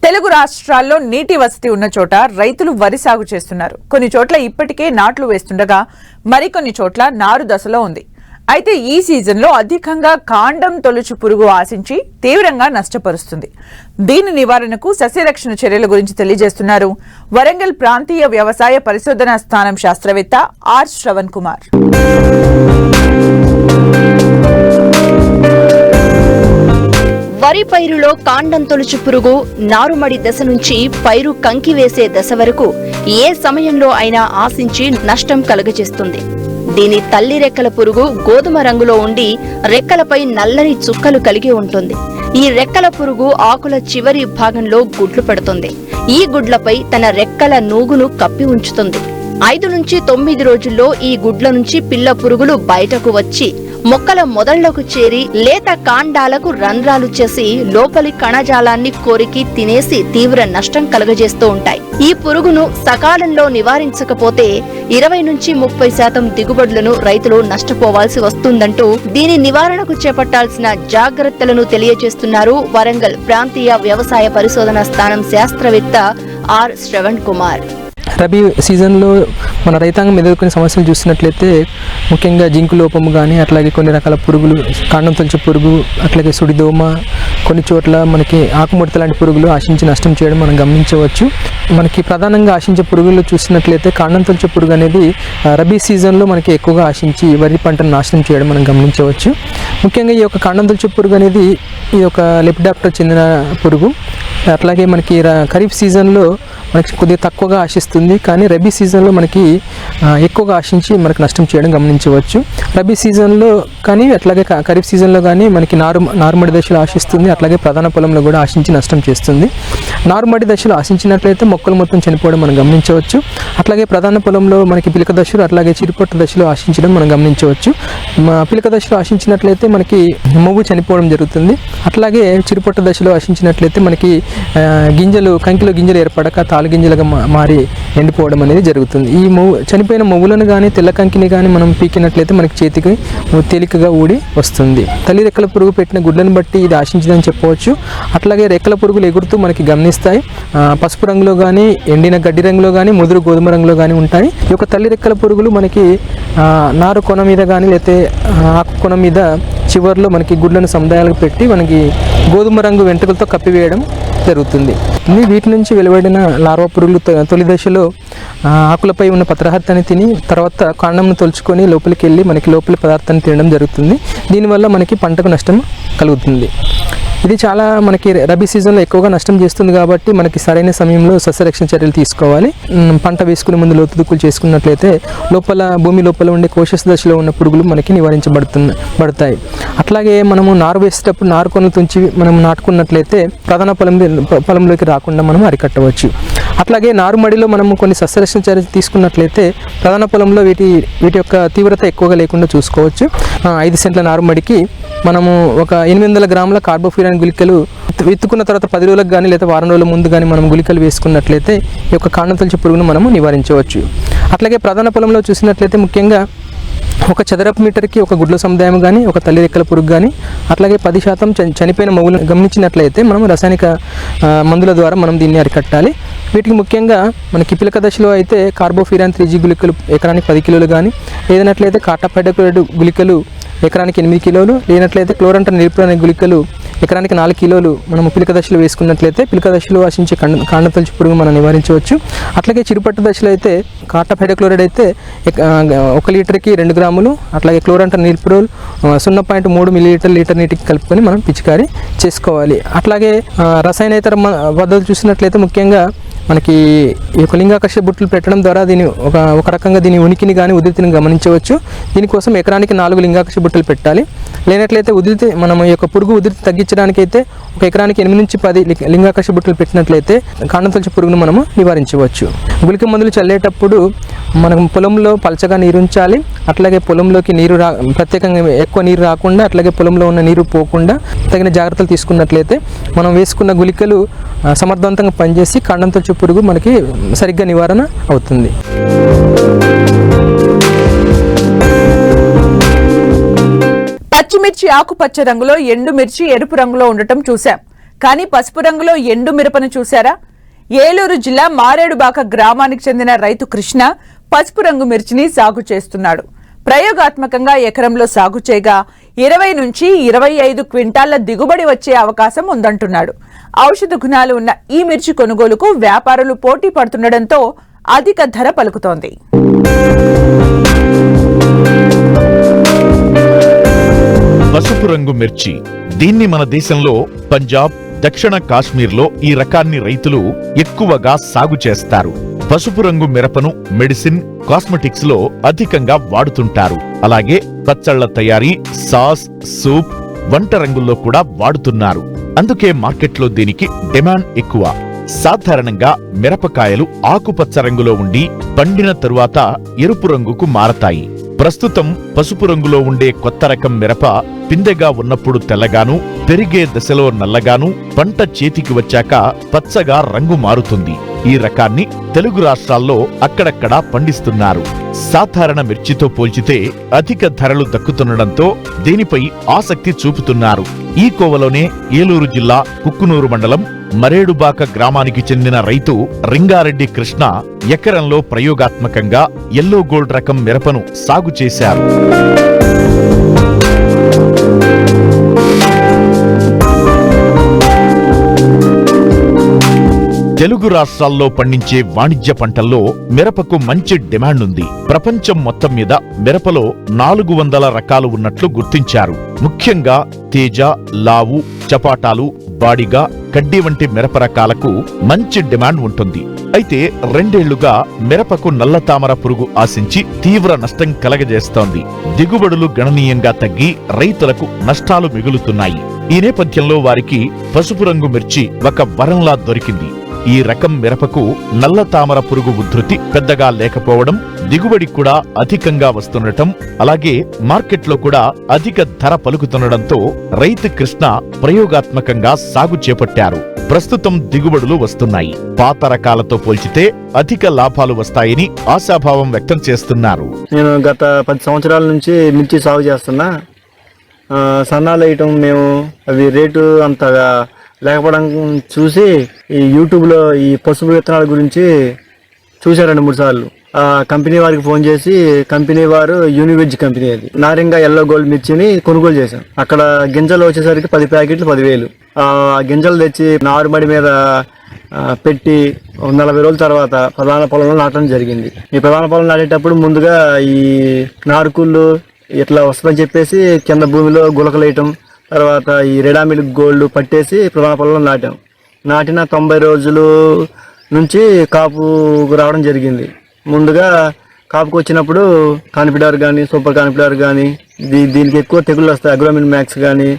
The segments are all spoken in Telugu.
తెలుగు రాష్ట్రాల్లో నీటి వసతి ఉన్న చోట రైతులు వరి సాగు చేస్తున్నారు. కొన్ని చోట్ల ఇప్పటికే నాట్లు వేస్తుండగా మరికొన్ని చోట్ల నారు దశలో ఉంది. అయితే ఈ సీజన్లో అధికంగా కాండం తొలుచు పురుగు ఆశించి తీవ్రంగా నష్టపరుస్తుంది. దీని నివారణకు సస్యరక్షణ చర్యల గురించి తెలియజేస్తున్నారు వరంగల్ ప్రాంతీయ వ్యవసాయ పరిశోధనా స్థానం శాస్త్రవేత్త ఆర్ శ్రవణ్ కుమార్. వరి పైరులో కాండం తొలుచు పురుగు నారుమడి దశ నుంచి పైరు కంకి వేసే దశ వరకు ఏ సమయంలో అయినా ఆశించి నష్టం కలుగజేస్తుంది. దీని తల్లి రెక్కల పురుగు గోధుమ రంగులో ఉండి రెక్కలపై నల్లని చుక్కలు కలిగి ఉంటుంది. ఈ రెక్కల పురుగు ఆకుల చివరి భాగంలో గుడ్లు పెడుతుంది. ఈ గుడ్లపై తన రెక్కల నూగును కప్పి ఉంచుతుంది. 5 నుంచి 9 రోజుల్లో ఈ గుడ్ల నుంచి పిల్ల పురుగులు బయటకు వచ్చి మొక్కల మొదళ్లకు చేరి లేత కాండాలకు రంధ్రాలు చేసి లోపలి కణజాలాన్ని కొరికి తినేసి తీవ్ర నష్టం కలుగజేస్తూ ఉంటాయి. ఈ పురుగును సకాలంలో నివారించకపోతే 20 నుంచి 30% దిగుబడులను రైతులు నష్టపోవాల్సి వస్తుందంటూ దీని నివారణకు చేపట్టాల్సిన జాగ్రత్తలను తెలియజేస్తున్నారు వరంగల్ ప్రాంతీయ వ్యవసాయ పరిశోధనా స్థానం శాస్త్రవేత్త ఆర్ శ్రవణ్ కుమార్. రబీ సీజన్లో మన రైతాంగం ఎదుర్కొనే సమస్యలు చూసినట్లయితే ముఖ్యంగా జింకు లోపము కానీ అట్లాగే కొన్ని రకాల పురుగులు, కాండం తొలుచు పురుగు, అట్లాగే సుడిదోమ, కొన్ని చోట్ల మనకి ఆకుముడత లాంటి పురుగులు ఆశించి నష్టం చేయడం మనం గమనించవచ్చు. మనకి ప్రధానంగా ఆశించే పురుగులు చూసినట్లయితే కాండం తొలుచు పురుగు అనేది రబీ సీజన్లో మనకి ఎక్కువగా ఆశించి వరి పంటను నాశనం చేయడం మనం గమనించవచ్చు. ముఖ్యంగా ఈ యొక్క కాండం తొలుచు పురుగు అనేది ఈ యొక్క లెపిడాప్టర్ చెందిన పురుగు. అట్లాగే మనకి ఖరీఫ్ సీజన్లో మనకి కొద్దిగా తక్కువగా ఆశిస్తుంది, కానీ రబీ సీజన్లో మనకి ఎక్కువగా ఆశించి మనకు నష్టం చేయడం గమనించవచ్చు. రబీ సీజన్లో కానీ అట్లాగే ఖరీఫ్ సీజన్లో కానీ మనకి నారుమడి దశలో ఆశిస్తుంది, అట్లాగే ప్రధాన పొలంలో కూడా ఆశించి నష్టం చేస్తుంది. నారుమడి దశలో ఆశించినట్లయితే మొక్కలు మొత్తం చనిపోవడం మనం గమనించవచ్చు. అట్లాగే ప్రధాన పొలంలో మనకి పిలక దశలు అట్లాగే చిరుపట్టు దశలో ఆశించడం మనం గమనించవచ్చు. పిలక దశలో ఆశించినట్లయితే మనకి మొవ్వు చనిపోవడం జరుగుతుంది. అట్లాగే చిరుపట్టు దశలో ఆశించినట్లయితే మనకి కంకిలో గింజలు ఏర్పడక తాలు గింజలుగా మారి ఎండిపోవడం అనేది జరుగుతుంది. ఈ చనిపోయిన మొవ్వులను కానీ తెల్ల కంకిని కానీ మనం పీకినట్లయితే మనకి చేతికి తేలికగా ఊడి వస్తుంది. తల్లి రెక్కల పురుగు పెట్టిన గుడ్లను బట్టి ఇది ఆశించిందని చెప్పవచ్చు. అట్లాగే రెక్కల పురుగులు ఎగురుతూ మనకి గమనిస్తాయి. పసుపు రంగులో కానీ, ఎండిన గడ్డి రంగులో కానీ, ముదురు గోధుమ రంగులో కానీ ఉంటాయి. ఈ యొక్క తల్లి రెక్కల పురుగులు మనకి నారు కొన మీద కానీ లేకపోతే ఆకు కొన మీద చివరిలో మనకి గుడ్లను సముదాయాలకు పెట్టి మనకి గోధుమ రంగు వెంట్రుకలతో కప్పివేయడం జరుగుతుంది. వీటి నుంచి వెలువడిన లార్వా పురుగులు తొలి దశలో ఆకులపై ఉన్న పత్రహత్యాన్ని తిని తర్వాత కాండంను తొలుచుకొని లోపలికి వెళ్ళి మనకి లోపలి పదార్థాన్ని తినడం జరుగుతుంది. దీనివల్ల మనకి పంటకు నష్టం కలుగుతుంది. ఇది చాలా మనకి రబీ సీజన్లో ఎక్కువగా నష్టం చేస్తుంది కాబట్టి మనకి సరైన సమయంలో సస్యరక్షణ చర్యలు తీసుకోవాలి. పంట వేసుకునే ముందు లోతు దుక్కులు చేసుకున్నట్లయితే భూమి లోపల ఉండే కోశస్థ దశలో ఉన్న పురుగులు మనకి నివారించబడతాయి. అట్లాగే మనము నారు వేసేటప్పుడు నారు కొనలు తుంచి మనం నాటుకున్నట్లయితే ప్రధాన పొలంలోకి రాకుండా మనం అరికట్టవచ్చు. అట్లాగే నారుమడిలో మనము కొన్ని సస్యరక్షణ చర్యలు తీసుకున్నట్లయితే ప్రధాన పొలంలో వీటి యొక్క తీవ్రత ఎక్కువగా లేకుండా చూసుకోవచ్చు. 5 సెంట్ల నారుమడికి మనము ఒక 800 గ్రాముల కార్బోఫ్యూరాన్ గుళికలు విత్తుకున్న తర్వాత 10 రోజులకు కానీ లేదా వారం రోజుల ముందు కానీ మనం గుళికలు వేసుకున్నట్లయితే ఈ యొక్క కాండం తొలుచు పురుగును మనము నివారించవచ్చు. అట్లాగే ప్రధాన పొలంలో చూసినట్లయితే ముఖ్యంగా ఒక చదరపు మీటర్కి ఒక గుడ్ల సముదాయం కానీ, ఒక తల్లి రెక్కల పురుగు కానీ, అట్లాగే 10% చనిపోయిన మొవ్వులను గమనించినట్లయితే మనం రసాయనిక మందుల ద్వారా మనం దీన్ని అరికట్టాలి. వీటికి ముఖ్యంగా మనకి పిలక దశలో అయితే కార్బోఫ్యూరాన్ 3G గుళికలు ఎకరానికి 10 కిలోలు కానీ, లేదన్నట్లయితే కార్టాపైడోక్లోరైడ్ గుళికలు ఎకరానికి 8 కిలోలు, లేనట్లయితే క్లోరంటర్ నిలిపురు అనే గుళికలు ఎకరానికి 4 కిలోలు మనము పిలక దశలో వేసుకున్నట్లయితే పిలక దశలో ఆశించే కాండం తొలుచు పురుగు మనం నివారించవచ్చు. అట్లాగే చిరుపట్టు దశలో అయితే కార్టాపైడోక్లోరైడ్ అయితే 1 లీటర్కి 2 గ్రాములు, అట్లాగే క్లోరంటర్ నిలిపురోల్ 0.3 మిల్లీలీటర్ లీటర్ నీటికి కలుపుకొని మనం పిచికారీ చేసుకోవాలి. అట్లాగే రసాయనేతర పద్ధతులు చూసినట్లయితే ముఖ్యంగా మనకి ఈ యొక్క లింగాకర్ష బుట్టలు పెట్టడం ద్వారా దీని ఒక రకంగా దీని ఉనికిని కానీ ఉధృతిని గమనించవచ్చు. దీనికోసం ఎకరానికి 4 లింగాకర్ష బుట్టలు పెట్టాలి. లేనట్లయితే మనం ఈ యొక్క పురుగు ఉధృతి తగ్గించడానికైతే ఒక ఎకరానికి 8 నుంచి 10 లింగాకర్ష బుట్టలు పెట్టినట్లయితే కాండం తొలుచు పురుగును మనము నివారించవచ్చు. గుళిక మందులు చల్లేటప్పుడు మనం పొలంలో పలచగా నీరు ఉంచాలి. అట్లాగే పొలంలోకి ప్రత్యేకంగా ఎక్కువ నీరు రాకుండా, అట్లాగే పొలంలో ఉన్న నీరు పోకుండా తగిన జాగ్రత్తలు తీసుకున్నట్లయితే మనం వేసుకున్న గుళికలు సమర్థవంతంగా పనిచేసి కాండం తొలుచు పురుగు మనకి సరిగ్గా నివారణ అవుతుంది. పచ్చిమిర్చి ఆకుపచ్చ రంగులో, ఎండుమిర్చి ఎరుపు రంగులో ఉండటం చూశాం. కానీ పసుపు రంగులో ఎండు మిరపను చూశారా? ఏలూరు జిల్లా మారేడుబాక గ్రామానికి చెందిన రైతు కృష్ణ పసుపు రంగు మిర్చిని సాగు చేస్తున్నాడు. ప్రయోగాత్మకంగా ఎకరంలో సాగు చేయగా 20 నుంచి 25 క్వింటాళ్ల దిగుబడి వచ్చే అవకాశం ఉందంటున్నాడు. ఔషధ గుణాలు ఉన్న ఈ మిర్చి కొనుగోలుకు వ్యాపారులు పోటీ పడుతుండటంతో అధిక ధర పలుకుతోంది. పసుపు రంగు మిర్చి, దీన్ని మన దేశంలో పంజాబ్, దక్షిణ కాశ్మీర్లో ఈ రకాన్ని రైతులు ఎక్కువగా సాగు చేస్తారు. పసుపు రంగు మిరపను మెడిసిన్, కాస్మెటిక్స్ లో అధికంగా వాడుతుంటారు. అలాగే పచ్చళ్ల తయారీ, సాస్, సూప్, వంట రంగుల్లో కూడా వాడుతున్నారు. అందుకే మార్కెట్లో దీనికి డిమాండ్ ఎక్కువ. సాధారణంగా మిరపకాయలు ఆకుపచ్చ రంగులో ఉండి పండిన తరువాత ఎరుపు రంగుకు మారతాయి. ప్రస్తుతం పసుపు రంగులో ఉండే కొత్త రకం మిరప పిందెగా ఉన్నప్పుడు తెల్లగాను, పెరిగే దశలో నల్లగాను, పంట చేతికి వచ్చాక పచ్చగా రంగు మారుతుంది. ఈ రకాన్ని తెలుగు రాష్ట్రాల్లో అక్కడక్కడా పండిస్తున్నారు. సాధారణ మిర్చితో పోల్చితే అధిక ధరలు దక్కుతుండటంతో దీనిపై ఆసక్తి చూపుతున్నారు. ఈ కోవలోనే ఏలూరు జిల్లా కుక్కునూరు మండలం మరేడుబాక గ్రామానికి చెందిన రైతు రింగారెడ్డి కృష్ణ ఎకరంలో ప్రయోగాత్మకంగా ఎల్లో గోల్డ్ రకం మిరపను సాగు చేశారు. తెలుగు రాష్ట్రాల్లో పండించే వాణిజ్య పంటల్లో మిరపకు మంచి డిమాండ్ ఉంది. ప్రపంచం మొత్తం మీద మిరపలో 400 రకాలు ఉన్నట్లు గుర్తించారు. ముఖ్యంగా తేజ, లావు, చపాటాలు, బాడిగా, కడ్డీ వంటి మిరప రకాలకు మంచి డిమాండ్ ఉంటుంది. అయితే 2 ఏళ్లుగా మిరపకు నల్లతామర పురుగు ఆశించి తీవ్ర నష్టం కలగజేస్తోంది. దిగుబడులు గణనీయంగా తగ్గి రైతులకు నష్టాలు మిగులుతున్నాయి. ఈ నేపథ్యంలో వారికి పసుపు రంగు మిర్చి ఒక వరంలా దొరికింది. ఈ రకం మిరపకు నల్లతామర పురుగు ఉధృతి పెద్దగా లేకపోవడం, దిగుబడి కూడా అధికంగా వస్తుండటం, అలాగే మార్కెట్లో కూడా అధిక ధర పలుకుతుండటంతో రైతు కృష్ణ ప్రయోగాత్మకంగా సాగు చేపట్టారు. ప్రస్తుతం దిగుబడులు వస్తున్నాయి. పాత రకాలతో పోల్చితే అధిక లాభాలు వస్తాయని ఆశాభావం వ్యక్తం చేస్తున్నారు. నేను గత 10 సంవత్సరాల నుంచి మిర్చి సాగు చేస్తున్నా. సన్నాలు వేయటం మేము అవి రేటు అంతగా లేకపోవడం చూసి ఈ యూట్యూబ్లో ఈ పసుపు విత్తనాల గురించి చూశారు 2-3 సార్లు. ఆ కంపెనీ వారికి ఫోన్ చేసి, కంపెనీ వారు యూనివెజ్ కంపెనీ, అది నారింగా ఎల్లో గోల్డ్ మిర్చిని కొనుగోలు చేశాం. అక్కడ గింజలు వచ్చేసరికి 10 ప్యాకెట్లు 10,000. ఆ గింజలు తెచ్చి నారుమడి మీద పెట్టి 40 రోజుల తర్వాత ప్రధాన పొలంలో నాటడం జరిగింది. ఈ ప్రధాన పొలం నాటేటప్పుడు ముందుగా ఈ నారుకుళ్ళు ఇట్లా వస్తుందని చెప్పేసి కింద భూమిలో గులకలేయటం, తర్వాత ఈ రెడామిల్ గోల్డ్ పట్టేసి ప్రధాన పొలంలో నాటాం. నాటిన 90 రోజులు నుంచి కాపు రావడం జరిగింది. ముందుగా కాపుకు వచ్చినప్పుడు కాన్ఫిడార్ కానీ, సూపర్ కాన్ఫిడార్ కానీ, దీనికి ఎక్కువ తెగుళ్ళు వస్తాయి. అగ్రోమిన్ మ్యాక్స్ కానీ,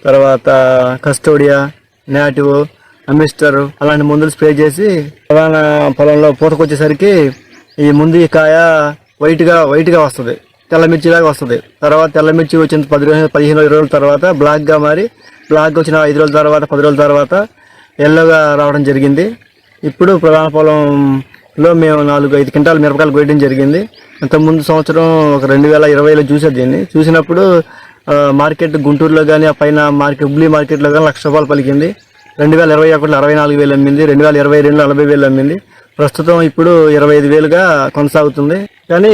తర్వాత కస్టోడియా, నాటివ్, అమిస్టర్ అలాంటి మందులు స్ప్రే చేసి ప్రధాన పొలంలో పూతకొచ్చేసరికి ఈ ముందు ఈ కాయ వైట్గా వస్తుంది, తెల్లమిర్చిలాగా వస్తుంది. తర్వాత తెల్లమిర్చి వచ్చిన 15-20 రోజుల తర్వాత బ్లాక్గా మారి, బ్లాక్ వచ్చిన 5 రోజుల తర్వాత 10 రోజుల తర్వాత ఎల్లోగా రావడం జరిగింది. ఇప్పుడు ప్రధాన పొలంలో మేము 4-5 క్వింటాల మిరపకాయలు కొయ్యడం జరిగింది. ఇంతకుముందు సంవత్సరం ఒక 2020లో చూసాను. దీన్ని చూసినప్పుడు మార్కెట్ గుంటూరులో కానీ, ఆ పైన మార్కెట్ హుబ్లీ మార్కెట్లో కానీ ₹1,00,000 పలికింది. 2021లో 64,000 అమ్మింది. 2022లో 40,000 అమ్మింది. ప్రస్తుతం ఇప్పుడు 25,000గా కొనసాగుతుంది. కానీ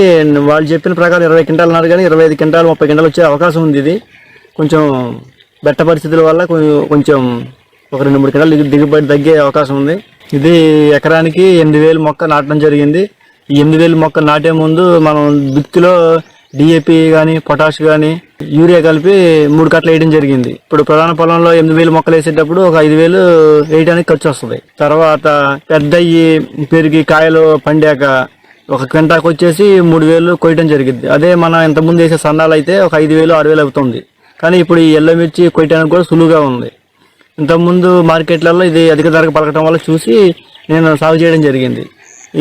వాళ్ళు చెప్పిన ప్రకారం 20 క్వింటాలు అన్నారు, కానీ 25 క్వింటాలు 30 క్వింటాలు వచ్చే అవకాశం ఉంది. ఇది కొంచెం బెట్ట పరిస్థితుల వల్ల కొంచెం ఒక 2-3 క్వింటాలు దిగుబడి తగ్గే అవకాశం ఉంది. ఇది ఎకరానికి 8,000 మొక్క నాటడం జరిగింది. ఈ 8,000 మొక్క నాటే ముందు మనం దుక్కిలో డిఏపి కానీ, పొటాష్ కానీ, యూరియా కలిపి 3 కట్టలు వేయడం జరిగింది. ఇప్పుడు ప్రధాన పొలంలో 8,000 మొక్కలు వేసేటప్పుడు ఒక 5,000 వేయడానికి ఖర్చు వస్తుంది. తర్వాత పెద్దయ్యి పెరిగి కాయలు పండాక ఒక క్వింటాకు వచ్చేసి 3,000 కొయ్యడం జరిగింది. అదే మన ఇంతకుముందు వేసే సన్నాలు అయితే ఒక 5,000-6,000 అవుతుంది. కానీ ఇప్పుడు ఈ ఎల్లో మిర్చి కొయ్యడానికి కూడా సులువుగా ఉంది. ఇంతకుముందు మార్కెట్లలో ఇది అధిక ధరకు పలకటం వల్ల చూసి నేను సాగు చేయడం జరిగింది.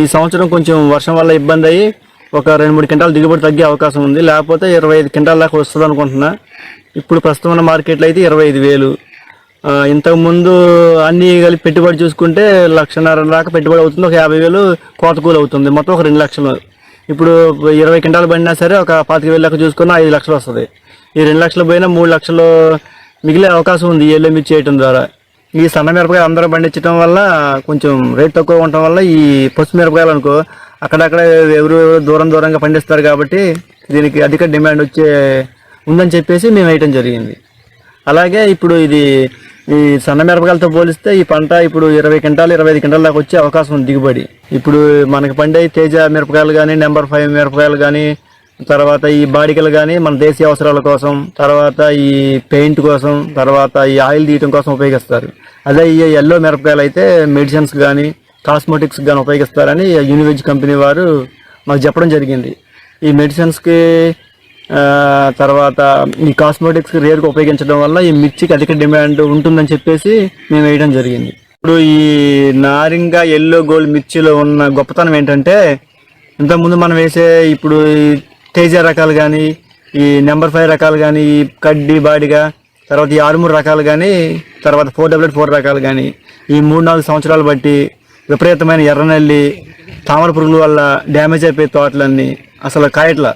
ఈ సంవత్సరం కొంచెం వర్షం వల్ల ఇబ్బంది అయ్యి ఒక 2-3 క్వింటాలు దిగుబడి తగ్గే అవకాశం ఉంది. లేకపోతే 25 క్వింటాల దాకా వస్తుంది అనుకుంటున్నా. ఇప్పుడు ప్రస్తుతం ఉన్న మార్కెట్లో అయితే 25,000. ఇంతకుముందు అన్ని కలిపి పెట్టుబడి చూసుకుంటే 1,50,000 దాకా పెట్టుబడి అవుతుంది. ఒక 50,000 కోత కూలి అవుతుంది. మొత్తం ఒక 2 లక్షలు. ఇప్పుడు 20 క్వింటాలు పడినా సరే ఒక 25,000 లెక్క చూసుకున్నా 5 లక్షలు వస్తుంది. ఈ 2 లక్షలు పోయినా 3 లక్షలు మిగిలే అవకాశం ఉంది ఎల్లో మిర్చి చేయటం ద్వారా. ఈ సన్న మిరపకాయలు అందరూ పండించడం వల్ల కొంచెం రేట్ తక్కువ ఉండటం వల్ల ఈ పసుపు మిరపకాయలు అనుకో అక్కడక్కడ ఎవరు దూరంగా పండిస్తారు కాబట్టి దీనికి అధిక డిమాండ్ ఉందని చెప్పేసి మేము వేయటం జరిగింది. అలాగే ఇప్పుడు ఇది ఈ సన్న మిరపకాయలతో పోలిస్తే ఈ పంట ఇప్పుడు 20 క్వింటాలు 25 క్వింటాల దాకా వచ్చే అవకాశం ఉంది దిగుబడి. ఇప్పుడు మనకి పండే తేజ మిరపకాయలు కానీ నెంబర్ 5 మిరపకాయలు కానీ తర్వాత ఈ బాడికలు కానీ మన దేశీయ అవసరాల కోసం, తర్వాత ఈ పెయింట్ కోసం, తర్వాత ఈ ఆయిల్ తీయటం కోసం ఉపయోగిస్తారు. అదే ఈ ఎల్లో మిరపకాయలు అయితే మెడిసిన్స్ కానీ కాస్మెటిక్స్ కానీ ఉపయోగిస్తారని యూనివెజ్ కంపెనీ వారు మాకు చెప్పడం జరిగింది. ఈ మెడిసిన్స్కి తర్వాత ఈ కాస్మెటిక్స్కి రేరుగా ఉపయోగించడం వల్ల ఈ మిర్చికి అధిక డిమాండ్ ఉంటుందని చెప్పేసి మేము వేయడం జరిగింది. ఇప్పుడు ఈ నారింగ ఎల్లో గోల్డ్ మిర్చిలో ఉన్న గొప్పతనం ఏంటంటే ఇంతకుముందు మనం వేసే ఇప్పుడు తేజ రకాలు కానీ ఈ నెంబర్ 5 రకాలు కానీ ఈ కడ్డీ బాడిగా తర్వాత ఈ 6-3 రకాలు కానీ తర్వాత 444 రకాలు కానీ ఈ 3-4 సంవత్సరాలు బట్టి విపరీతమైన ఎర్రనల్లి తామర పురుగుల వల్ల డ్యామేజ్ అయిపోయే తోటలన్నీ అసలు కాయట్ల.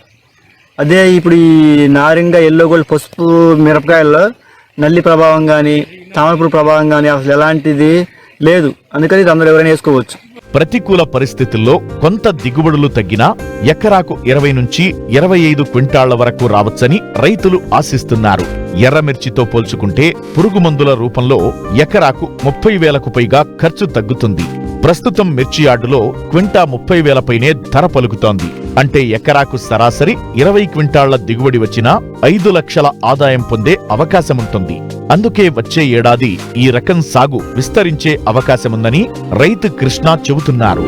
అదే ఇప్పుడు ఈ నారింగ ఎల్లో గోల్డ్ పసుపు మిరపకాయల్లో నల్లి ప్రభావం కానీ తామర పురుగు ప్రభావం కానీ అసలు ఎలాంటిది లేదు. అందుకని ఇది అందరూ ఎవరైనా వేసుకోవచ్చు. ప్రతికూల పరిస్థితుల్లో కొంత దిగుబడులు తగ్గినా ఎకరాకు 20 నుంచి 25 క్వింటాళ్ల వరకు రావచ్చని రైతులు ఆశిస్తున్నారు. ఎర్రమిర్చితో పోల్చుకుంటే పురుగు మందుల రూపంలో ఎకరాకు 30,000కు పైగా ఖర్చు తగ్గుతుంది. ప్రస్తుతం మిర్చి యార్డులో క్వింటా 30,000 పైనే ధర పలుకుతోంది. అంటే ఎకరాకు సరాసరి 20 క్వింటాళ్ల దిగుబడి వచ్చినా 5 లక్షల ఆదాయం పొందే అవకాశముంటుంది. అందుకే వచ్చే ఏడాది ఈ రకం సాగు విస్తరించే అవకాశముందని రైతు కృష్ణ చెబుతున్నారు.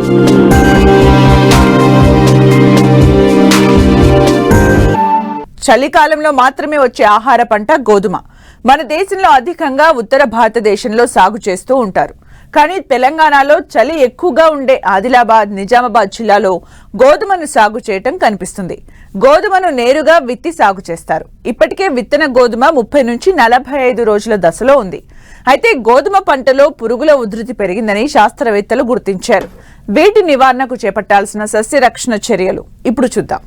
చలికాలంలో మాత్రమే వచ్చే ఆహార పంట గోధుమ. మన దేశంలో అధికంగా ఉత్తర భారతదేశంలో సాగు చేస్తూ ఉంటారు. కానీ తెలంగాణలో చలి ఎక్కువగా ఉండే ఆదిలాబాద్, నిజామాబాద్ జిల్లాలో గోధుమను సాగు చేయటం కనిపిస్తుంది. గోధుమను నేరుగా విత్తి సాగు చేస్తారు. ఇప్పటికే విత్తన గోధుమ 30 నుంచి 45 రోజుల దశలో ఉంది. అయితే గోధుమ పంటలో పురుగుల ఉధృతి పెరిగిందని శాస్త్రవేత్తలు గుర్తించారు. వీటి నివారణకు చేపట్టాల్సిన సస్యరక్షణ చర్యలు ఇప్పుడు చూద్దాం.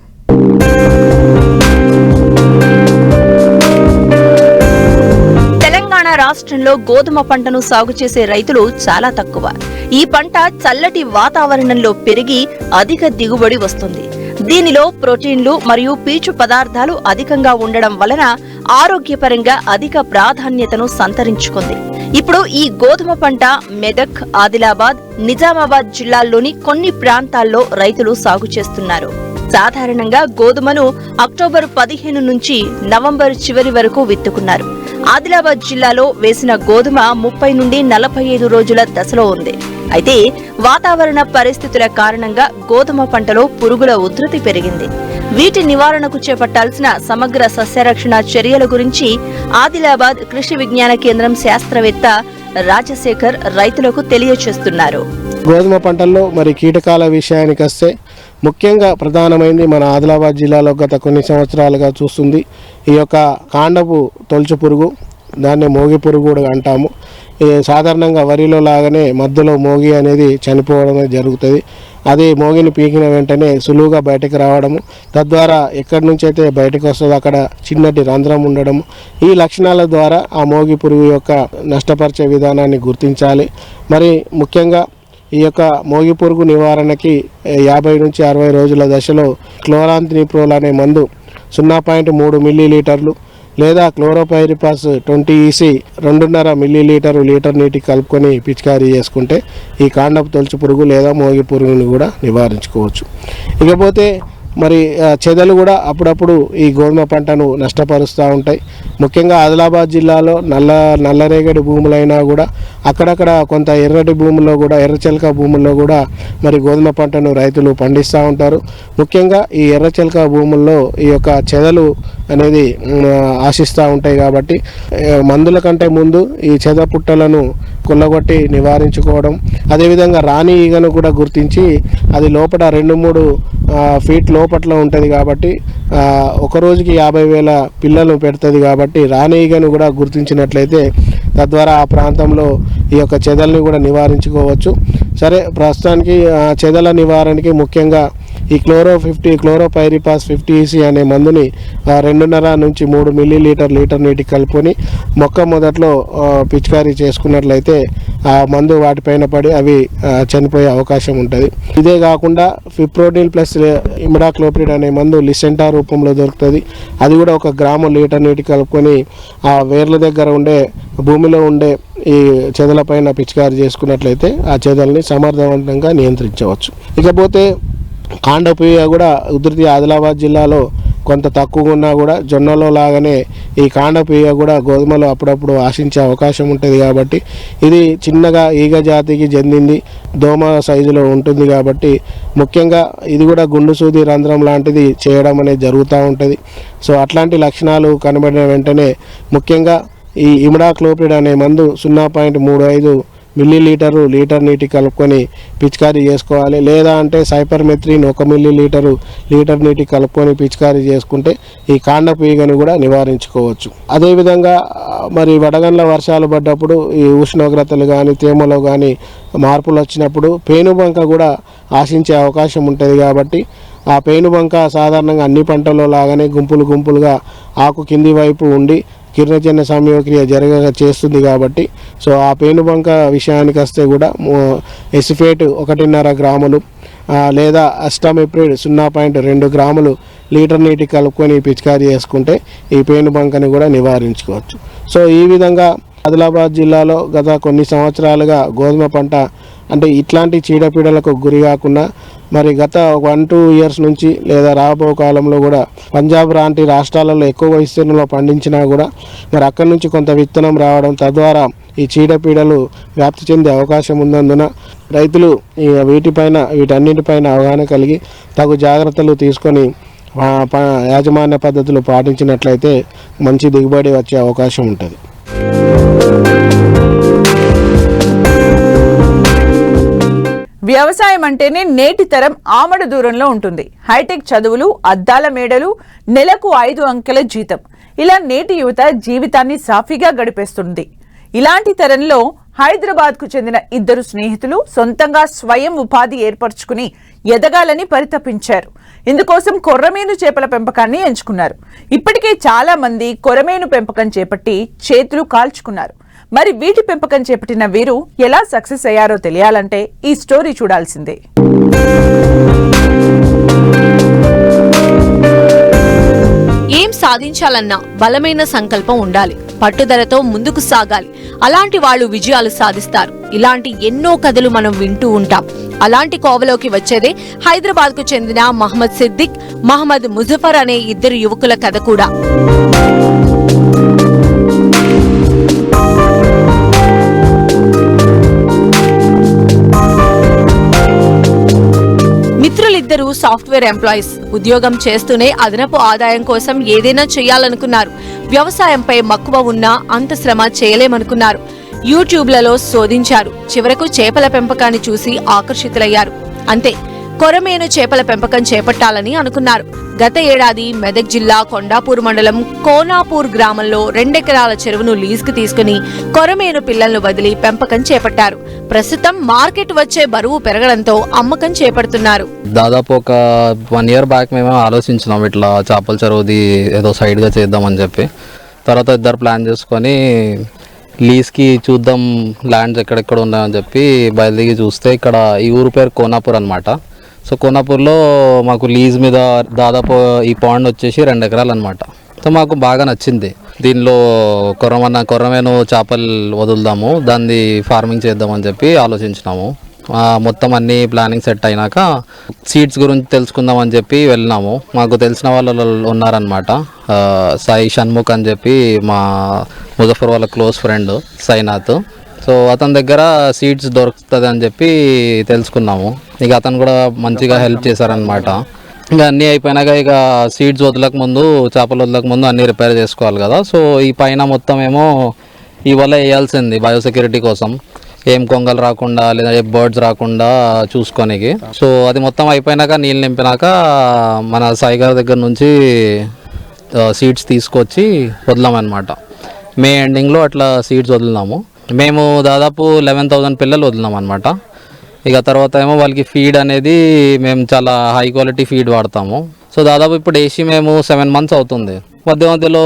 తెలంగాణ రాష్ట్రంలో గోధుమ పంటను సాగు చేసే రైతులు చాలా తక్కువ. ఈ పంట చల్లటి వాతావరణంలో పెరిగి అధిక దిగుబడి వస్తుంది. దీనిలో ప్రోటీన్లు మరియు పీచు పదార్థాలు అధికంగా ఉండడం వలన ఆరోగ్యపరంగా అధిక ప్రాధాన్యతను సంతరించుకుంది. ఇప్పుడు ఈ గోధుమ పంట మెదక్, ఆదిలాబాద్, నిజామాబాద్ జిల్లాల్లోని కొన్ని ప్రాంతాల్లో రైతులు సాగు చేస్తున్నారు. సాధారణంగా గోధుమను అక్టోబర్ 15 నుంచి నవంబర్ చివరి వరకు విత్తుకున్నారు. ఆదిలాబాద్ జిల్లాలో వేసిన గోధుమ 30 నుండి 45 రోజుల దశలో ఉంది. అయితే వాతావరణ పరిస్థితుల కారణంగా గోధుమ పంటలో పురుగుల ఉధృతి పెరిగింది. వీటి నివారణకు చేపట్టాల్సిన సమగ్ర సస్యరక్షణ చర్యల గురించి ఆదిలాబాద్ కృషి విజ్ఞాన కేంద్రం శాస్త్రవేత్త రాజశేఖర్ రైతులకు తెలియచేస్తున్నారు. గోధుమ పంటల్లో మరి కీటకాల విషయానికి వస్తే ముఖ్యంగా ప్రధానమైంది మన ఆదిలాబాద్ జిల్లాలో గత కొన్ని సంవత్సరాలుగా చూస్తుంది ఈ యొక్క కాండపు తొలుచు పురుగు. దాన్ని మోగి పురుగు కూడా అంటాము. సాధారణంగా వరిలో లాగానే మధ్యలో మోగి అనేది చనిపోవడం జరుగుతుంది. అది మోగిని పీకిన వెంటనే సులువుగా బయటకు రావడము, తద్వారా ఎక్కడి నుంచి అయితే బయటకు వస్తుందో అక్కడ చిన్నటి రంధ్రం ఉండడము. ఈ లక్షణాల ద్వారా ఆ మోగి పురుగు యొక్క నష్టపరిచే విధానాన్ని గుర్తించాలి. మరి ముఖ్యంగా ఈ యొక్క మోగి పురుగు నివారణకి 50 నుంచి 60 రోజుల దశలో క్లోరాంథ్రిప్రోల్ అనే మందు 0.3 మిల్లీలీటర్లు లేదా క్లోరోపైరిపాస్ 20 EC 2.5 మిల్లీలీటరు లీటర్ నీటికి కలుపుకొని పిచికారీ చేసుకుంటే ఈ కాండపు తొలుచు పురుగు లేదా మోగి పురుగుని కూడా నివారించుకోవచ్చు. ఇకపోతే మరి చెదలు కూడా అప్పుడప్పుడు ఈ గోధుమ పంటను నష్టపరుస్తూ ఉంటాయి. ముఖ్యంగా ఆదిలాబాద్ జిల్లాలో నల్లరేగడి భూములైనా కూడా అక్కడక్కడ కొంత ఎర్రటి భూముల్లో కూడా ఎర్రచెలక భూముల్లో కూడా మరి గోధుమ పంటను రైతులు పండిస్తూ ఉంటారు. ముఖ్యంగా ఈ ఎర్రచెలక భూముల్లో ఈ యొక్క చెదలు అనేది ఆశిస్తూ ఉంటాయి. కాబట్టి మందుల కంటే ముందు ఈ చెద పుట్టలను కుల్లగొట్టి నివారించుకోవడం, అదేవిధంగా రాణి ఈగను కూడా గుర్తించి అది లోపల 2-3 ఫీట్ లోపట్ల ఉంటుంది కాబట్టి ఒక రోజుకి 50,000 పిల్లలు పెడుతుంది. కాబట్టి రాణి ఈగను కూడా గుర్తించినట్లయితే తద్వారా ఆ ప్రాంతంలో ఈ యొక్క చెదల్ని కూడా నివారించుకోవచ్చు. సరే, ప్రస్తుతానికి చెదల నివారణకి ముఖ్యంగా ఈ క్లోరోపైరిపాస్ 50 EC అనే మందుని 2.5 నుంచి 3 మిల్లీలీటర్ నీటికి కలుపుకొని మొక్క మొదట్లో పిచికారీ చేసుకున్నట్లయితే ఆ మందు వాటిపైన పడి అవి చనిపోయే అవకాశం ఉంటుంది. ఇదే కాకుండా ఫిప్రోనిల్ ప్లస్ ఇమిడాక్లోప్రిడ్ అనే మందు లిసెంటా రూపంలో దొరుకుతుంది. అది కూడా 1 గ్రాము లీటర్ నీటికి కలుపుకొని ఆ వేర్ల దగ్గర ఉండే భూమిలో ఉండే ఈ చెదలపైన పిచికారీ చేసుకున్నట్లయితే ఆ చెదల్ని సమర్థవంతంగా నియంత్రించవచ్చు. ఇకపోతే కాండపీయ కూడా ఉధృతి ఆదిలాబాద్ జిల్లాలో కొంత తక్కువగా ఉన్నా కూడా జొన్నలో లాగానే ఈ కాండపీయ కూడా గోధుమలో అప్పుడప్పుడు ఆశించే అవకాశం ఉంటుంది. కాబట్టి ఇది చిన్నగా ఈగ జాతికి చెందింది, దోమ సైజులో ఉంటుంది. కాబట్టి ముఖ్యంగా ఇది కూడా గుండు సూది రంధ్రం లాంటిది చేయడం అనేది జరుగుతూ ఉంటుంది. సో అట్లాంటి లక్షణాలు కనబడిన వెంటనే ముఖ్యంగా ఈ ఇమిడాక్లోప్రిడ్ అనే మందు 0.35 మిల్లీలీటరు లీటర్ నీటికి కలుపుకొని పిచికారీ చేసుకోవాలి. లేదా అంటే సైపర్మెత్రిన్ 1 మిల్లీలీటరు లీటర్ నీటికి కలుపుకొని పిచికారీ చేసుకుంటే ఈ కాండపీగను కూడా నివారించుకోవచ్చు. అదేవిధంగా మరి వడగండ్ల వర్షాలు పడ్డప్పుడు ఈ ఉష్ణోగ్రతలు కానీ తేమలో కానీ మార్పులు వచ్చినప్పుడు పేనుబంక కూడా ఆశించే అవకాశం ఉంటుంది. కాబట్టి ఆ పేనుబంక సాధారణంగా అన్ని పంటల్లో లాగానే గుంపులుగా ఆకు కింది వైపు ఉండి కిరణజన్య సంయోక్రియ చేస్తుంది. కాబట్టి సో ఆ పేనుబంక విషయానికి వస్తే కూడా ఎసిఫేట్ 1.5 గ్రాములు లేదా అస్టామిప్రిడ్ 0.2 గ్రాములు లీటర్ నీటికి కలుపుకొని పిచికారీ చేసుకుంటే ఈ పేనుబంకని కూడా నివారించుకోవచ్చు. సో ఈ విధంగా ఆదిలాబాద్ జిల్లాలో గత కొన్ని సంవత్సరాలుగా గోధుమ పంట అంటే ఇట్లాంటి చీడపీడలకు గురి కాకుండా మరి గత 1-2 ఇయర్స్ నుంచి లేదా రాబో కాలంలో కూడా పంజాబ్ లాంటి రాష్ట్రాలలో ఎక్కువ విస్తీర్ణంలో పండించినా కూడా మరి అక్కడి నుంచి కొంత విత్తనం రావడం తద్వారా ఈ చీడపీడలు వ్యాప్తి చెందే అవకాశం ఉన్నందున రైతులు వీటన్నిటిపైన అవగాహన కలిగి తగు జాగ్రత్తలు తీసుకొని యాజమాన్య పద్ధతులు పాటించినట్లయితే మంచి దిగుబడి వచ్చే అవకాశం ఉంటుంది. వ్యవసాయం అంటేనే నేటి తరం ఆమడ దూరంలో ఉంటుంది. హైటెక్ చదువులు, అద్దాల మేడలు, నెలకు 5 అంకెల జీతం, ఇలా నేటి యువత జీవితాన్ని సాఫీగా గడిపేస్తుంది. ఇలాంటి తరంలో హైదరాబాద్కు చెందిన 2 స్నేహితులు సొంతంగా స్వయం ఉపాధి ఏర్పరచుకుని ఎదగాలని పరితపించారు. ఇందుకోసం కొర్రమీను చేపల పెంపకాన్ని ఎంచుకున్నారు. ఇప్పటికే చాలా మంది కొర్రమీను పెంపకం చేపట్టి చేతులు కాల్చుకున్నారు. మరి వీటి పెంపకం చేపట్టిన వీరు ఎలా సక్సెస్ అయ్యారో తెలియాలంటే ఈ స్టోరీ చూడాల్సిందే. ఏం సాధించాలన్నా బలమైన సంకల్పం ఉండాలి, పట్టుదలతో ముందుకు సాగాలి. అలాంటి వాళ్ళు విజయాలు సాధిస్తారు. ఇలాంటి ఎన్నో కథలు మనం వింటూ ఉంటాం. అలాంటి కోవలోకి వచ్చేదే హైదరాబాద్ కు చెందిన మహమ్మద్ సిద్దిక్, మహమ్మద్ ముజఫర్ అనే 2 యువకుల కథ కూడా. మిత్రులిద్దరూ సాఫ్ట్వేర్ ఎంప్లాయీస్. ఉద్యోగం చేస్తూనే అదనపు ఆదాయం కోసం ఏదైనా చేయాలనుకున్నారు. వ్యవసాయంపై మక్కువ ఉన్నా అంత శ్రమ చేయలేమనుకున్నారు. యూట్యూబ్లలో శోధించారు. చివరకు చేపల పెంపకాన్ని చూసి ఆకర్షితులయ్యారు. అంతే, కొర్రమీను చేపల పెంపకం చేపట్టాలని అనుకున్నారు. గత ఏడాది మెదక్ జిల్లా కొండాపూర్ మండలం కోనాపూర్ గ్రామంలో 2 ఎకరాల చెరువును లీజుకు తీసుకుని కొర్రమీను పిల్లలను వదిలి పెంపకం చేపట్టారు. ప్రస్తుతం మార్కెట్ వచ్చే బరువు పెరగడంతో అమ్మకం చేపడుతున్నారు. దాదాపు ఒక 1 ఇయర్ బ్యాక్ మేము ఆలోచించినాం ఇట్లా చేపల చెరువుది ఏదో సైడ్గా చేద్దామని చెప్పి. తర్వాత 2 ప్లాన్ చేసుకొని లీజ్కి చూద్దాం ల్యాండ్స్ ఎక్కడెక్కడ ఉన్నాయని చెప్పి బయలుదేరి చూస్తే ఇక్కడ ఈ ఊరు పేరు కోనాపూర్ అనమాట. సో కోనాపూర్లో మాకు లీజ్ మీద దాదాపు ఈ పాండ్ వచ్చేసి 2 ఎకరాలు అనమాట. సో మాకు బాగా నచ్చింది. దీనిలో కొర్రమీను చేపలు వదులుదాము, దాన్ని ఫార్మింగ్ చేద్దామని చెప్పి ఆలోచించినాము. మొత్తం అన్ని ప్లానింగ్ సెట్ అయినాక సీడ్స్ గురించి తెలుసుకుందామని చెప్పి వెళ్ళినాము. మాకు తెలిసిన వాళ్ళు ఉన్నారనమాట. సాయి షణ్ముఖ్ అని చెప్పి మా ముజఫర్ వాళ్ళ క్లోజ్ ఫ్రెండ్ సైనాథ్. సో అతని దగ్గర సీడ్స్ దొరుకుతుంది అని చెప్పి తెలుసుకున్నాము. ఇక అతను కూడా మంచిగా హెల్ప్ చేశారనమాట. ఇంకా అన్నీ అయిపోయినాక ఇక సీడ్స్ వదలక ముందు, చేపలు వదలక ముందు అన్నీ రిపేర్ చేసుకోవాలి కదా. సో ఈ పైన మొత్తం ఏమో ఇవాళ వేయాల్సింది బయోసెక్యూరిటీ కోసం, ఏం కొంగలు రాకుండా లేదా ఏ బర్డ్స్ రాకుండా చూసుకోనికి. సో అది మొత్తం అయిపోయినాక నీళ్ళు నింపినాక మన సాయి గారి దగ్గర నుంచి సీడ్స్ తీసుకొచ్చి వదిలామన్నమాట. మే ఎండింగ్లో అట్లా సీడ్స్ వదిలినాము. మేము దాదాపు 11,000 పిల్లలు వదిలినాం అనమాట. ఇక తర్వాత ఏమో వాళ్ళకి ఫీడ్ అనేది మేము చాలా హై క్వాలిటీ ఫీడ్ వాడతాము. సో దాదాపు ఇప్పుడు వేసి మేము 7 months అవుతుంది. మధ్యలో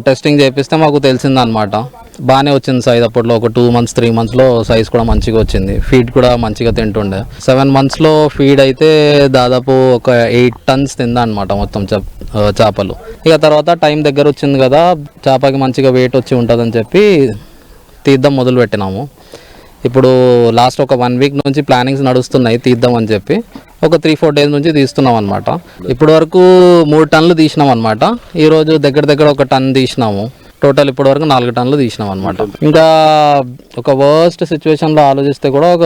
టెస్టింగ్ చేపిస్తే మాకు తెలిసిందనమాట, బాగానే వచ్చింది సైజ్. అప్పట్లో ఒక 2 months 3 monthsలో సైజ్ కూడా మంచిగా వచ్చింది, ఫీడ్ కూడా మంచిగా తింటుండే. 7 monthsలో ఫీడ్ అయితే దాదాపు ఒక 8 tons తిందా అనమాట మొత్తం చేపలు. ఇక తర్వాత టైం దగ్గర వచ్చింది కదా, చేపకి మంచిగా వెయిట్ వచ్చి ఉంటుందని చెప్పి తీద్దాం మొదలు పెట్టినాము. ఇప్పుడు లాస్ట్ ఒక 1 week నుంచి ప్లానింగ్స్ నడుస్తున్నాయి తీద్దామని చెప్పి. ఒక 3-4 days నుంచి తీస్తున్నాం అనమాట. ఇప్పటి వరకు 3 tons తీసినాం అనమాట. ఈరోజు దగ్గర ఒక టన్ తీసినాము. టోటల్ ఇప్పటి వరకు 4 tons తీసినాం అనమాట. ఇంకా ఒక వర్స్ట్ సిచ్యువేషన్లో ఆలోచిస్తే కూడా ఒక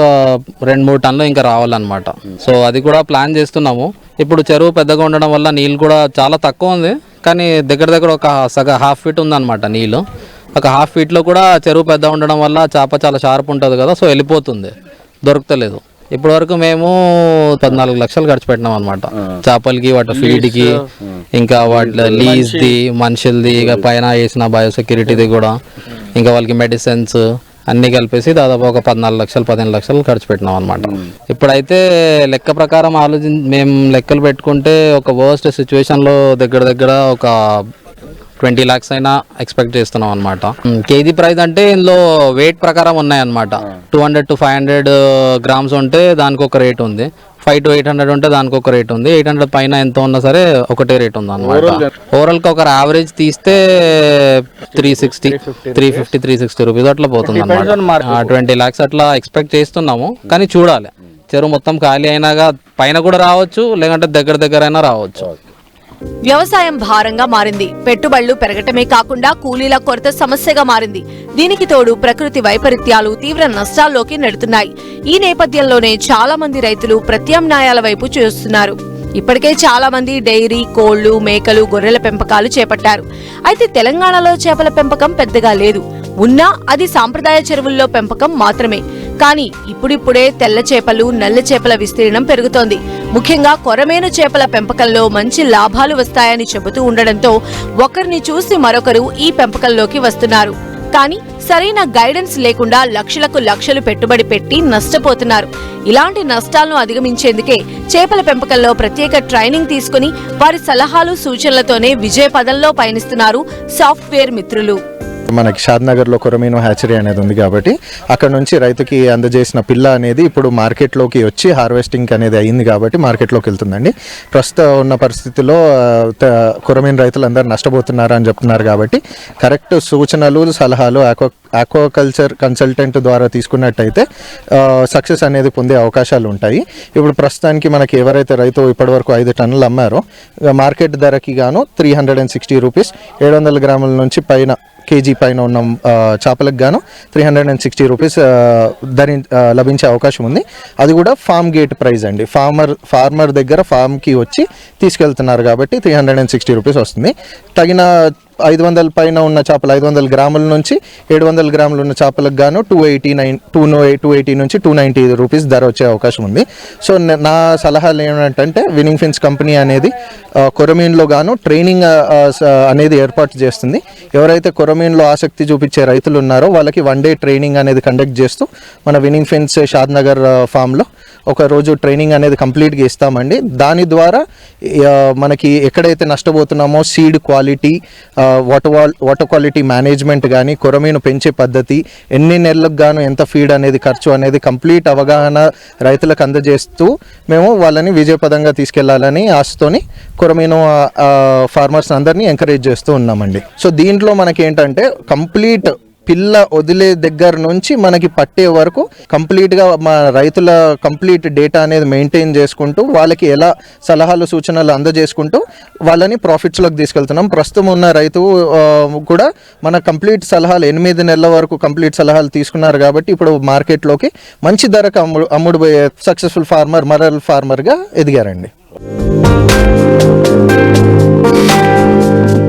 2-3 tons ఇంకా రావాలన్నమాట. సో అది కూడా ప్లాన్ చేస్తున్నాము. ఇప్పుడు చెరువు పెద్దగా ఉండడం వల్ల నీళ్ళు కూడా చాలా తక్కువ ఉంది, కానీ దగ్గర ఒక ½ feet ఉందన్నమాట నీళ్ళు. ఒక ½ feetలో కూడా చెరువు పెద్ద ఉండడం వల్ల చేప చాలా షార్ప్ ఉంటుంది కదా, సో వెళ్ళిపోతుంది, దొరుకుతలేదు. ఇప్పటి వరకు మేము 14 లక్షలు ఖర్చు పెట్టినాం అనమాట చేపలకి, వాటి ఫీడ్కి, ఇంకా వాటి లీజ్ది, మనుషులది, ఇక పైన వేసిన బయోసెక్యూరిటీది కూడా, ఇంకా వాళ్ళకి మెడిసిన్స్ అన్నీ కలిపేసి దాదాపు ఒక 14-15 లక్షలు ఖర్చు పెట్టినాం అనమాట. ఇప్పుడైతే లెక్క ప్రకారం మేము లెక్కలు పెట్టుకుంటే ఒక వర్స్ట్ సిచ్యువేషన్లో దగ్గర ఒక 20 lakhs అయినా ఎక్స్పెక్ట్ చేస్తున్నాం అనమాట. కేజీ ప్రైస్ అంటే ఇందులో వెయిట్ ప్రకారం ఉన్నాయన్నమాట. 200 to 500 grams ఉంటే దానికి ఒక రేట్ ఉంది, 500 to 800 ఉంటే దానికి ఒక రేట్ ఉంది, 800 పైన ఎంత ఉన్నా సరే ఒకటే రేట్ ఉంది అనమాట. ఓవరాల్గా ఒక యావరేజ్ తీస్తే 350-360 రూపీస్ అట్లా పోతుంది అనమాట. 20 lakhs అట్లా ఎక్స్పెక్ట్ చేస్తున్నాము, కానీ చూడాలి. చెరువు మొత్తం ఖాళీ అయినాగా పైన కూడా రావచ్చు, లేదంటే దగ్గర అయినా రావచ్చు. వ్యవసాయం భారంగా మారింది. పెట్టుబడులు పెరగటమే కాకుండా కూలీల కొరత సమస్యగా మారింది. దీనికి తోడు ప్రకృతి వైపరీత్యాలు తీవ్ర నష్టాల్లోకి నెడుతున్నాయి. ఈ నేపథ్యంలోనే చాలా మంది రైతులు ప్రత్యామ్నాయాల వైపు చూస్తున్నారు. ఇప్పటికే చాలా మంది డైరీ, కోళ్లు, మేకలు, గొర్రెల పెంపకాలు చేపట్టారు. అయితే తెలంగాణలో చేపల పెంపకం పెద్దగా లేదు. ఉన్నా అది సాంప్రదాయ చెరువుల్లో పెంపకం మాత్రమే. కానీ ఇప్పుడిప్పుడే తెల్ల చేపలు, నల్ల చేపల విస్తీర్ణం పెరుగుతోంది. ముఖ్యంగా కొరమేను చేపల పెంపకంలో మంచి లాభాలు వస్తాయని చెబుతూ ఉండడంతో ఒకరిని చూసి మరొకరు ఈ పెంపకంలోకి వస్తున్నారు. కానీ సరైన గైడెన్స్ లేకుండా లక్షలు పెట్టుబడి పెట్టి నష్టపోతున్నారు. ఇలాంటి నష్టాలను అధిగమించేందుకే చేపల పెంపకంలో ప్రత్యేక ట్రైనింగ్ తీసుకుని వారి సలహాలు, సూచనలతోనే విజయ పదంలో పయనిస్తున్నారు సాఫ్ట్వేర్ మిత్రులు. మనకి షాద్నగర్లో కొరమీను హ్యాచరీ అనేది ఉంది కాబట్టి అక్కడ నుంచి రైతుకి అందజేసిన పిల్ల అనేది ఇప్పుడు మార్కెట్లోకి వచ్చి హార్వెస్టింగ్ అనేది అయింది కాబట్టి మార్కెట్లోకి వెళ్తుందండి. ప్రస్తుతం ఉన్న పరిస్థితిలో కొరమీను రైతులందరూ నష్టపోతున్నారు అని చెప్తున్నారు కాబట్టి కరెక్ట్ సూచనలు, సలహాలు ఆక్వాకల్చర్ కన్సల్టెంట్ ద్వారా తీసుకున్నట్టయితే సక్సెస్ అనేది పొందే అవకాశాలు ఉంటాయి. ఇప్పుడు ప్రస్తుతానికి మనకి ఎవరైతే రైతు ఇప్పటివరకు 5 టన్నులు అమ్మారో మార్కెట్ ధరకి గాను 360 రూపీస్, 700 గ్రాముల నుంచి పైన కేజీ పైన ఉన్న చేపలకు గాను 360 రూపీస్ లభించే అవకాశం ఉంది. అది కూడా ఫామ్ గేట్ ప్రైస్ అండి. ఫార్మర్ దగ్గర ఫామ్కి వచ్చి తీసుకెళ్తున్నారు కాబట్టి 360 రూపీస్ వస్తుంది. తగిన 500 పైన ఉన్న చేపలు 500 గ్రాముల నుంచి 700 గ్రాములు ఉన్న చేపలకు గాను 280 నుంచి 290 రూపీస్ ధర వచ్చే అవకాశం ఉంది. సో నా సలహాలు ఏమంటే విన్నింగ్ ఫిన్స్ కంపెనీ అనేది కొరమీన్లో గాను ట్రైనింగ్ అనేది ఏర్పాటు చేస్తుంది. ఎవరైతే కొరమీన్లో ఆసక్తి చూపించే రైతులు ఉన్నారో వాళ్ళకి 1 day ట్రైనింగ్ అనేది కండక్ట్ చేస్తూ మన విన్నింగ్ ఫిన్స్ షాద్నగర్ ఫామ్లో ఒక రోజు ట్రైనింగ్ అనేది కంప్లీట్గా ఇస్తామండి. దాని ద్వారా మనకి ఎక్కడైతే నష్టపోతున్నామో seed quality, water quality management కానీ, కొరమీను పెంచే పద్ధతి, ఎన్ని నెలలకు గాను ఎంత ఫీడ్ అనేది ఖర్చు అనేది కంప్లీట్ అవగాహన రైతులకు అందజేస్తూ మేము వాళ్ళని విజయపదంగా తీసుకెళ్లాలని ఆశతోని కొరమీను ఫార్మర్స్ అందరినీ ఎంకరేజ్ చేస్తూ ఉన్నామండి. సో దీంట్లో మనకి ఏంటంటే కంప్లీట్ పిల్ల వదిలే దగ్గర నుంచి మనకి పట్టే వరకు కంప్లీట్గా మా రైతుల కంప్లీట్ డేటా అనేది మెయింటైన్ చేసుకుంటూ వాళ్ళకి ఎలా సలహాలు, సూచనలు అందజేసుకుంటూ వాళ్ళని ప్రాఫిట్స్లోకి తీసుకెళ్తున్నాం. ప్రస్తుతం ఉన్న రైతు కూడా మన కంప్లీట్ సలహాలు 8 నెలల వరకు కంప్లీట్ సలహాలు తీసుకున్నారు కాబట్టి ఇప్పుడు మార్కెట్లోకి మంచి ధరకు అమ్ముడుపోయే సక్సెస్ఫుల్ ఫార్మర్గా ఎదిగారండి.